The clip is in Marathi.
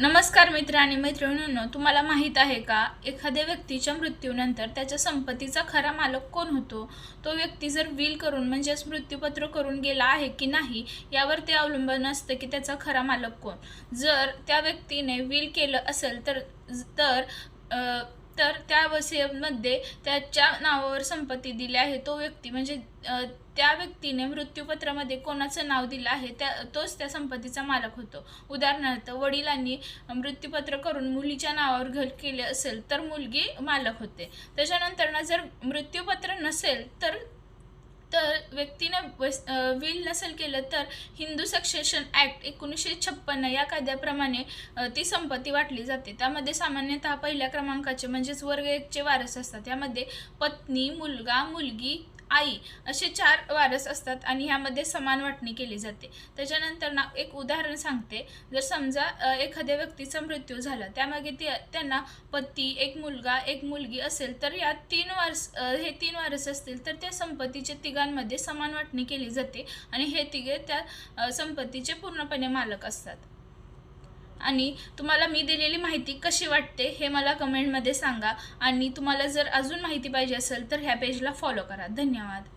नमस्कार मित्र आणि मैत्रिणींनो, तुम्हाला माहीत आहे का, एखाद्या व्यक्तीच्या मृत्यूनंतर त्याच्या संपत्तीचा खरा मालक कोण होतो? तो व्यक्ती जर विल करून म्हणजेच मृत्यूपत्र करून गेला आहे की नाही यावर ते अवलंबून असतं की त्याचा खरा मालक कोण. जर त्या व्यक्तीने विल केलं असेल तर तर तर त्या वसीयतमध्ये त्याच्या नावावर संपत्ती दिली आहे तो व्यक्ती म्हणजे त्या व्यक्तीने मृत्यूपत्रामध्ये कोणाचं नाव दिलं आहे तोच त्या संपत्तीचा मालक होतो. उदाहरणार्थ, वडिलांनी मृत्यूपत्र करून मुलीच्या नावावर घर केले असेल तर मुलगी मालक होते. त्याच्यानंतर ना, जर मृत्यूपत्र नसेल तर तर व्यक्तीने विल नसेल केलं तर हिंदू सक्सेशन ॲक्ट 1956 या कायद्याप्रमाणे ती संपत्ती वाटली जाते. त्यामध्ये सामान्यतः पहिल्या क्रमांकाचे म्हणजेच वर्ग 1चे वारस असतात. यामध्ये पत्नी, मुलगा, मुलगी, आई असे 4 वारस असतात आणि ह्यामध्ये समान वाटणी केली जाते. त्याच्यानंतर ना, एक उदाहरण सांगते. जर समजा एखाद्या व्यक्तीचा मृत्यू झाला, त्यामागे त्यांना पती, एक मुलगा, एक मुलगी असेल तर या 3 हे 3 वारस असतील तर त्या संपत्तीचे तिघांमध्ये समान वाटणी केली जाते आणि हे तिघे त्या संपत्तीचे पूर्णपणे मालक असतात. आणि तुम्हाला मी दिलेली माहिती कशी वाटते हे मला कमेंटमध्ये सांगा आणि तुम्हाला जर अजून माहिती पाहिजे असेल तर ह्या पेजला फॉलो करा. धन्यवाद.